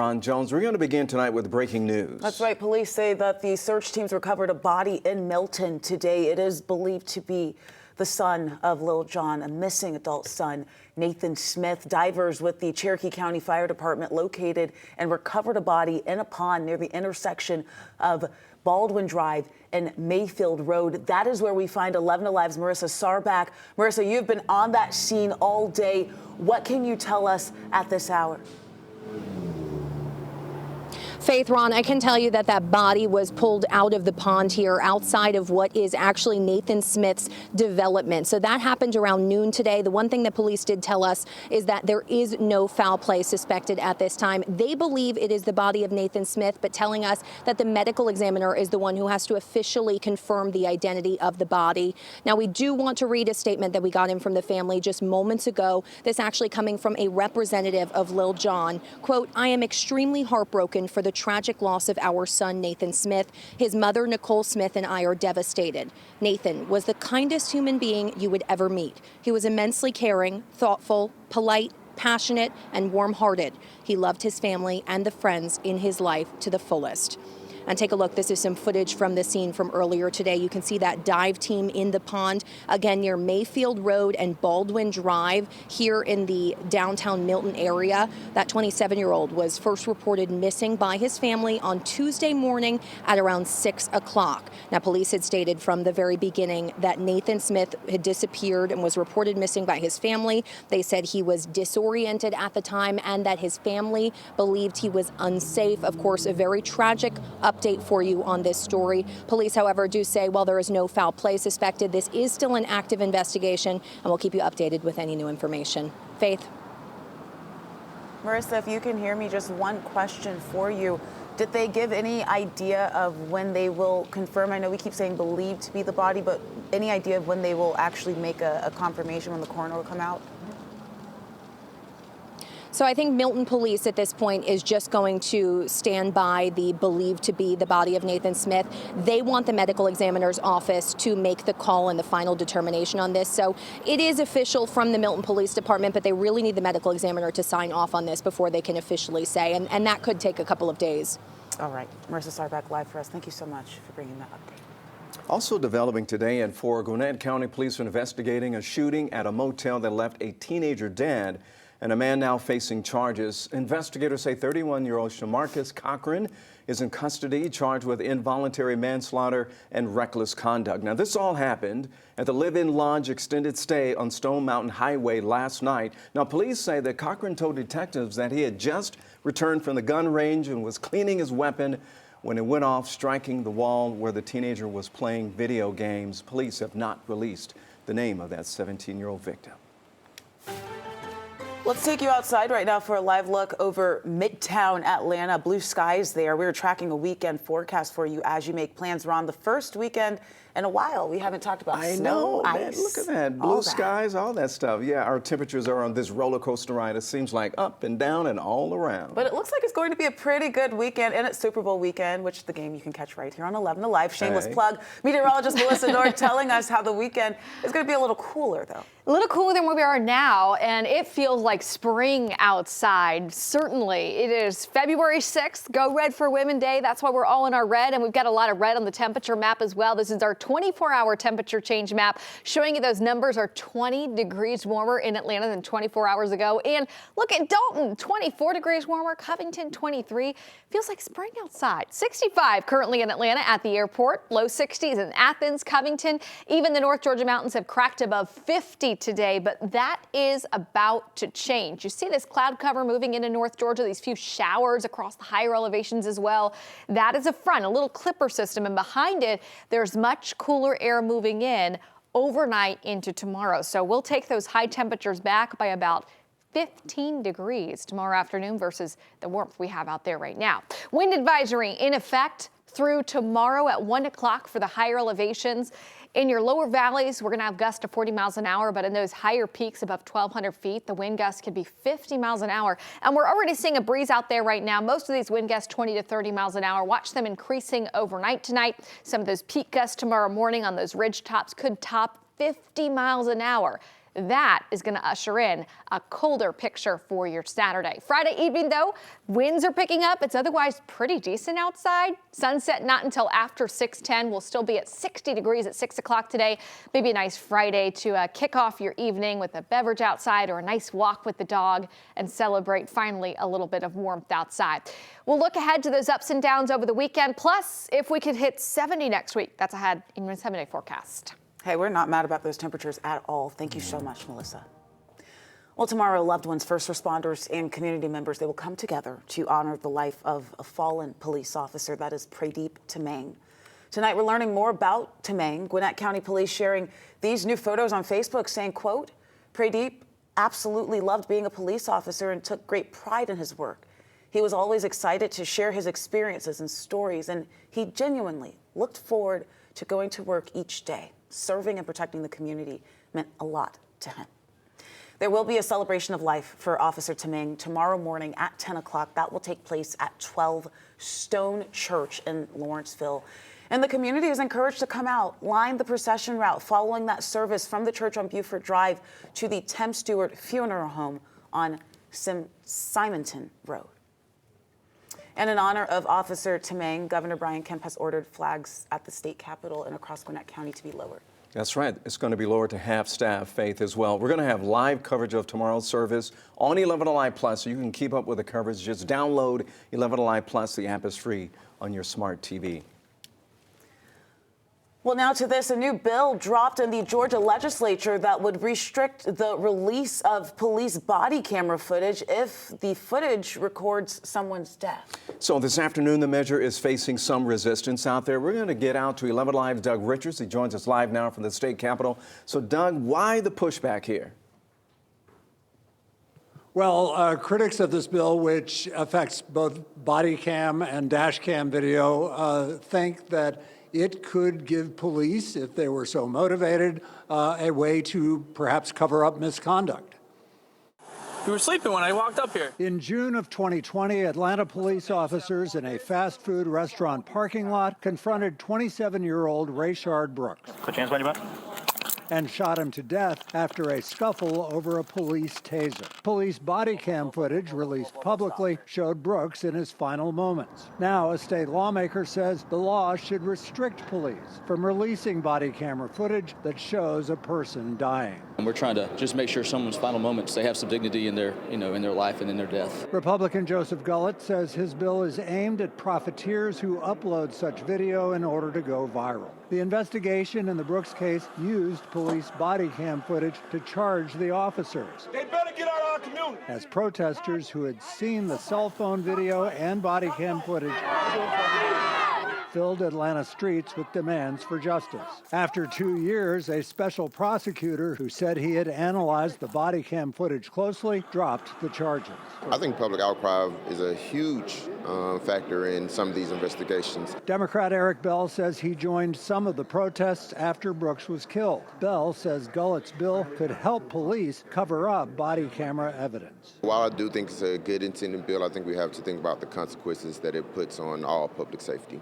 Ron Jones, we're going to begin tonight with breaking news. That's right. Police say that the search teams recovered a body in Milton today. It is believed to be the son of Lil Jon, a missing adult son, Nathan Smith. Divers with the Cherokee County Fire Department located and recovered a body in a pond near the intersection of Baldwin Drive and Mayfield Road. That is where we find 11 Alive's Marissa Sarback. Marissa, you've been on that scene all day. What can you tell us at this hour? Faith, Ron, I can tell you that that body was pulled out of the pond here outside of what is actually Nathan Smith's development. So that happened around noon today. The one thing that police did tell us is that there is no foul play suspected at this time. They believe it is the body of Nathan Smith, but telling us that the medical examiner is the one who has to officially confirm the identity of the body. Now, we do want to read a statement that we got in from the family just moments ago. This actually coming from a representative of Lil Jon. Quote, "I am extremely heartbroken for the tragic loss of our son, Nathan Smith. His mother, Nicole Smith, and I are devastated. Nathan was the kindest human being you would ever meet. He was immensely caring, thoughtful, polite, passionate, and warm-hearted. He loved his family and the friends in his life to the fullest." And take a look. This is some footage from the scene from earlier today. You can see that dive team in the pond, again, near Mayfield Road and Baldwin Drive here in the downtown Milton area. That 27-year-old was first reported missing by his family on Tuesday morning at around 6 o'clock. Now, police had stated from the very beginning that Nathan Smith had disappeared and was reported missing by his family. They said he was disoriented at the time and that his family believed he was unsafe. Of course, a very tragic update for you on this story. Police, however, do say while there is no foul play suspected, this is still an active investigation, and we'll keep you updated with any new information. Faith? Marissa, if you can hear me, just one question for you. Did they give any idea of when they will confirm? I know we keep saying believed to be the body, but any idea of when they will actually make a confirmation, when the coroner will come out? So I think Milton Police at this point is just going to stand by the believed to be the body of Nathan Smith. They want the medical examiner's office to make the call and the final determination on this. So it is official from the Milton Police Department, but they really need the medical examiner to sign off on this before they can officially say, and that could take a couple of days. All right. Marissa Sarback live for us. Thank you so much for bringing that update. Also developing today at 4, Gwinnett County police are investigating a shooting at a motel that left a teenager dead and a man now facing charges. Investigators say 31-year-old Shamarcus Cochran is in custody, charged with involuntary manslaughter and reckless conduct. Now, this all happened at the Live-In Lodge extended stay on Stone Mountain Highway last night. Now, police say that Cochran told detectives that he had just returned from the gun range and was cleaning his weapon when it went off, striking the wall where the teenager was playing video games. Police have not released the name of that 17-year-old victim. Let's take you outside right now for a live look over Midtown Atlanta. Blue skies there. We're tracking a weekend forecast for you as you make plans. We're on the first weekend in a while. We haven't talked about snow, man, ice. look at that. Blue skies, all that stuff. Yeah, our temperatures are on this roller coaster ride. It seems like up and down and all around. But it looks like it's going to be a pretty good weekend, and it's Super Bowl weekend, which is the game you can catch right here on 11 Alive. Shameless plug. Meteorologist Melissa Nord telling us how the weekend is going to be a little cooler, though. A little cooler than where we are now, and it feels like spring outside. Certainly. It is February 6th, Go Red for Women Day. That's why we're all in our red, and we've got a lot of red on the temperature map as well. This is our 24-hour temperature change map showing you those numbers are 20 degrees warmer in Atlanta than 24 hours ago. And look at Dalton, 24 degrees warmer, Covington 23. Feels like spring outside. 65 currently in Atlanta at the airport, low 60s in Athens, Covington. Even the North Georgia mountains have cracked above 50 today, but that is about to change. You see this cloud cover moving into North Georgia, these few showers across the higher elevations as well. That is a front, a little clipper system, and behind it, there's much cooler air moving in overnight into tomorrow. So we'll take those high temperatures back by about 15 degrees tomorrow afternoon versus the warmth we have out there right now. Wind advisory in effect through tomorrow at 1 o'clock for the higher elevations. In your lower valleys, we're going to have gusts to 40 miles an hour, but in those higher peaks above 1,200 feet, the wind gusts could be 50 miles an hour. And we're already seeing a breeze out there right now. Most of these wind gusts 20 to 30 miles an hour. Watch them increasing overnight tonight. Some of those peak gusts tomorrow morning on those ridge tops could top 50 miles an hour. That is going to usher in a colder picture for your Saturday. Friday evening, though, winds are picking up. It's otherwise pretty decent outside. Sunset not until after 6:10. We'll still be at 60 degrees at 6 o'clock today. Maybe a nice Friday to kick off your evening with a beverage outside or a nice walk with the dog and celebrate finally a little bit of warmth outside. We'll look ahead to those ups and downs over the weekend. Plus, if we could hit 70 next week, that's ahead in your 7-day forecast. Hey, we're not mad about those temperatures at all. Thank you so much, Melissa. Well, tomorrow, loved ones, first responders, and community members, they will come together to honor the life of a fallen police officer. That is Pradeep Tamang. Tonight, we're learning more about Tamang. Gwinnett County Police sharing these new photos on Facebook saying, quote, Pradeep absolutely loved being a police officer and took great pride in his work. He was always excited to share his experiences and stories, and he genuinely looked forward to going to work each day. Serving and protecting the community meant a lot to him. There will be a celebration of life for Officer Tamang tomorrow morning at 10 o'clock. That will take place at 12 Stone Church in Lawrenceville. And the community is encouraged to come out, line the procession route following that service from the church on Buford Drive to the Tem Stewart Funeral Home on Simonton Road. And in honor of Officer Tamang, Governor Brian Kemp has ordered flags at the state capitol and across Gwinnett County to be lowered. That's right. It's going to be lowered to half staff, Faith, as well. We're going to have live coverage of tomorrow's service on 11 Alive Plus, so you can keep up with the coverage. Just download 11 Alive Plus. The app is free on your smart TV. Well, now to this, a new bill dropped in the Georgia legislature that would restrict the release of police body camera footage if the footage records someone's death. So this afternoon, the measure is facing some resistance out there. We're going to get out to 11 Alive's Doug Richards. He joins us live now from the state capitol. So, Doug, why the pushback here? Well, critics of this bill, which affects both body cam and dash cam video, think that it could give police, if they were so motivated, a way to perhaps cover up misconduct. You were sleeping when I walked up here. In June of 2020, Atlanta police officers in a fast food restaurant parking lot confronted 27-year-old Rayshard Brooks. Put your hands behind your back. And shot him to death after a scuffle over a police taser. Police body cam footage released publicly showed Brooks in his final moments. Now, a state lawmaker says the law should restrict police from releasing body camera footage that shows a person dying. And we're trying to just make sure someone's final moments, they have some dignity in their, in their life and in their death. Republican Joseph Gullett says his bill is aimed at profiteers who upload such video in order to go viral. The investigation in the Brooks case used police body cam footage to charge the officers. They better get out of our community. As protesters who had seen the cell phone video and body cam footage filled Atlanta streets with demands for justice. After 2 years, a special prosecutor who said he had analyzed the body cam footage closely dropped the charges. I think public outcry is a huge factor in some of these investigations. Democrat Eric Bell says he joined some of the protests after Brooks was killed. Bell says Gullett's bill could help police cover up body camera evidence. While I do think it's a good intended bill, I think we have to think about the consequences that it puts on all public safety.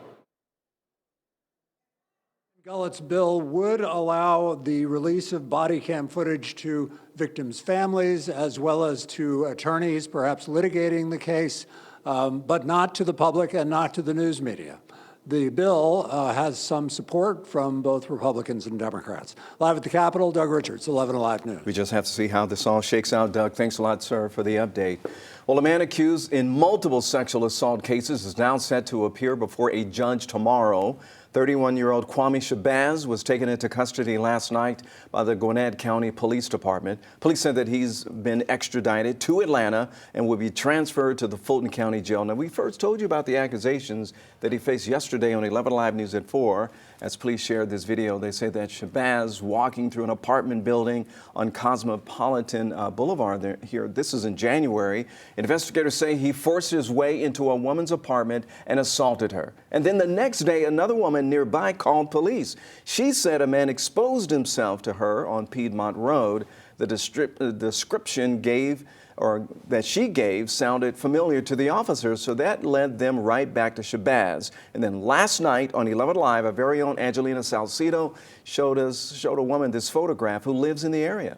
Gullett's bill would allow the release of body cam footage to victims' families as well as to attorneys, perhaps litigating the case, but not to the public and not to the news media. The bill has some support from both Republicans and Democrats. Live at the Capitol, Doug Richards, 11 Alive News. We just have to see how this all shakes out, Doug. Thanks a lot, sir, for the update. Well, a man accused in multiple sexual assault cases is now set to appear before a judge tomorrow. 31-year-old Kwame Shabazz was taken into custody last night by the Gwinnett County Police Department. Police said that he's been extradited to Atlanta and will be transferred to the Fulton County Jail. Now, we first told you about the accusations that he faced yesterday on 11 Live News at 4. As police shared this video, they say that Shabazz walking through an apartment building on Cosmopolitan Boulevard here. This is in January. Investigators say he forced his way into a woman's apartment and assaulted her. And then the next day, another woman nearby called police. She said a man exposed himself to her on Piedmont Road. The description that she gave sounded familiar to the officers, so that led them right back to Shabazz. And then last night on 11 Live, our very own Angelina Salcido showed a woman this photograph who lives in the area.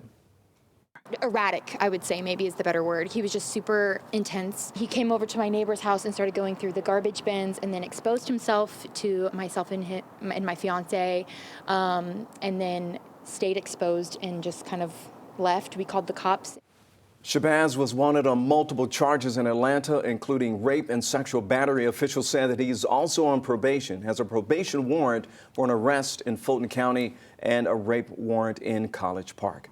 Erratic, I would say, maybe is the better word. He was just super intense. He came over to my neighbor's house and started going through the garbage bins and then exposed himself to myself and my fiance, and then stayed exposed and just kind of left. We called the cops. Shabazz was wanted on multiple charges in Atlanta, including rape and sexual battery. Officials said that he's also on probation, has a probation warrant for an arrest in Fulton County and a rape warrant in College Park.